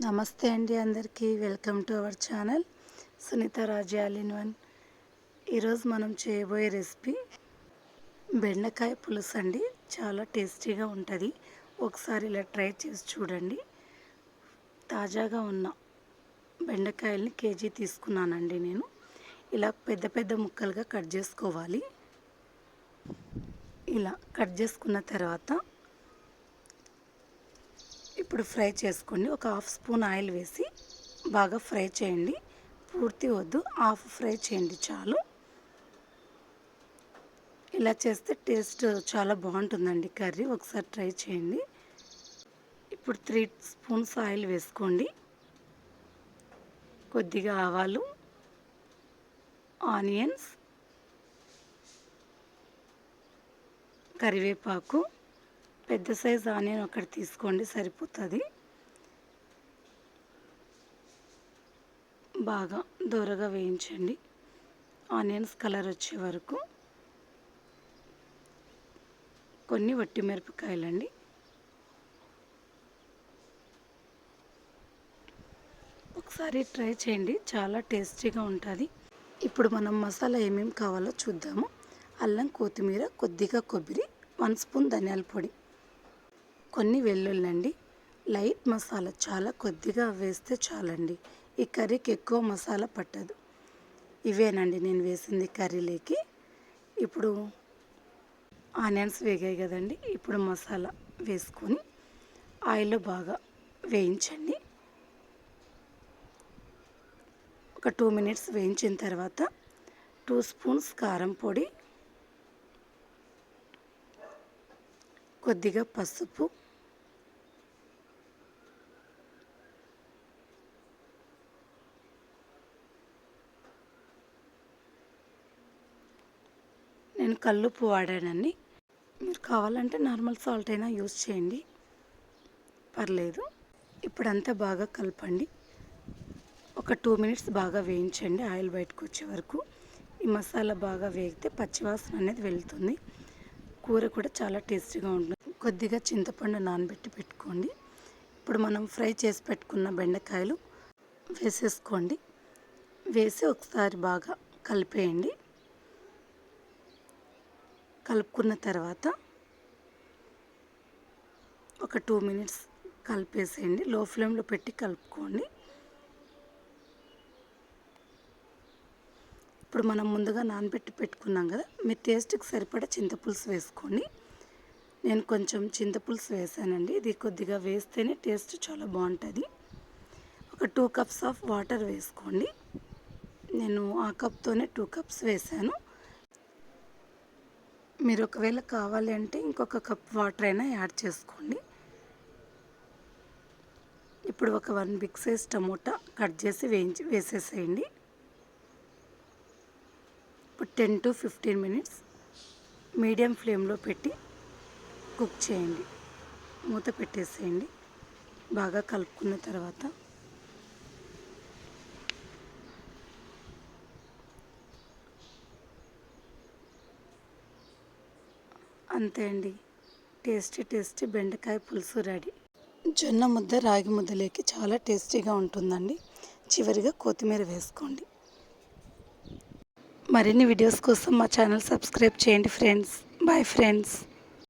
నమస్తే అండి అందరికీ welcome to our channel Sunitha Raju all in one. ఈరోజు మనం చేయబోయే రెసిపీ బెండకాయ పులుసు అండి. చాలా టేస్టీగా ఉంటుంది. ఒకసారి ఇలా ట్రై చేసి చూడండి. తాజాగా ఉన్న బెండకాయల్ని కేజీ తీసుకున్నానండి నేను. ఇలా పెద్ద పెద్ద ముక్కలుగా కట్ చేసుకోవాలి. ఇలా కట్ చేసుకున్న తర్వాత ఇప్పుడు ఫ్రై చేసుకోండి. ఒక హాఫ్ స్పూన్ ఆయిల్ వేసి బాగా ఫ్రై చేయండి. పూర్తి వద్దు, హాఫ్ ఫ్రై చేయండి చాలు. ఇలా చేస్తే టేస్ట్ చాలా బాగుంటుందండి కర్రీ. ఒకసారి ట్రై చేయండి. ఇప్పుడు 3 స్పూన్స్ ఆయిల్ వేసుకోండి. కొద్దిగా ఆవాలు, ఆనియన్స్, కరివేపాకు, పెద్ద సైజు ఆనియన్ ఒకటి తీసుకోండి సరిపోతుంది. బాగా దూరగా వేయించండి ఆనియన్స్ కలర్ వచ్చే వరకు. కొన్ని వట్టి మిరపకాయలండి. ఒకసారి ట్రై చేయండి, చాలా టేస్టీగా ఉంటుంది. ఇప్పుడు మనం మసాలా ఏమేమి కావాలో చూద్దాము. అల్లం, కొత్తిమీర, కొద్దిగా కొబ్బరి, 1 స్పూన్ ధనియాల పొడి, కొన్ని వెల్లుల్లండి. లైట్ మసాలా చాలా కొద్దిగా వేస్తే చాలండి. ఈ కర్రీకి ఎక్కువ మసాలా పట్టదు. ఇవేనండి నేను వేసింది కర్రీలోకి. ఇప్పుడు ఆనియన్స్ వేగాయి కదండి. ఇప్పుడు మసాలా వేసుకొని ఆయిల్లో బాగా వేయించండి. ఒక 2 మినిట్స్ వేయించిన తర్వాత 2 స్పూన్స్ కారం పొడి, కొద్దిగా పసుపు, నేను కల్లుప్పు వాడానండి. మీరు కావాలంటే నార్మల్ సాల్ట్ అయినా యూస్ చేయండి, పర్లేదు. ఇప్పుడంతా బాగా కలపండి. ఒక 2 మినిట్స్ బాగా వేయించండి ఆయిల్ బయటకు వచ్చే వరకు. ఈ మసాలా బాగా వేగితే పచ్చివాసన అనేది వెళ్తుంది. కూర కూడా చాలా టేస్టీగా ఉంటుంది. కొద్దిగా చింతపండు నానబెట్టి పెట్టుకోండి. ఇప్పుడు మనం ఫ్రై చేసి పెట్టుకున్న బెండకాయలు వేసేసుకోండి. వేసి ఒకసారి బాగా కలిపేయండి. కలుపుకున్న తర్వాత ఒక 2 మినిట్స్ కలిపేసేయండి. లో ఫ్లేమ్లో పెట్టి కలుపుకోండి. ఇప్పుడు మనం ముందుగా నానబెట్టి పెట్టుకున్నాం కదా, మీ టేస్ట్కి సరిపడా చింతపులుసు వేసుకోండి. నేను కొంచెం చింతపులుసు వేసానండి. ఇది కొద్దిగా వేస్తేనే టేస్ట్ చాలా బాగుంటుంది. ఒక 2 కప్స్ ఆఫ్ వాటర్ వేసుకోండి. నేను ఆ కప్తోనే 2 కప్స్ వేసాను. మీరు ఒకవేళ కావాలి అంటే ఇంకొక కప్ వాటర్ అయినా యాడ్ చేసుకోండి. ఇప్పుడు ఒక 1 బిగ్ సైజ్ టమోటా కట్ చేసి వేసేసేయండి. ఇప్పుడు 10 to 15 మినిట్స్ మీడియం ఫ్లేమ్లో పెట్టి కుక్ చేయండి. మూత పెట్టేసేయండి. బాగా కలుపుకున్న తర్వాత అంతే అండి, టేస్టీ బెండకాయ పులుసు రెడీ. జొన్న ముద్ద, రాగి ముద్దలేకి చాలా టేస్టీగా ఉంటుందండి. చివరిగా కొత్తిమీర వేసుకోండి. మరిన్ని వీడియోస్ కోసం మా ఛానల్ సబ్స్క్రైబ్ చేయండి ఫ్రెండ్స్. Bye friends.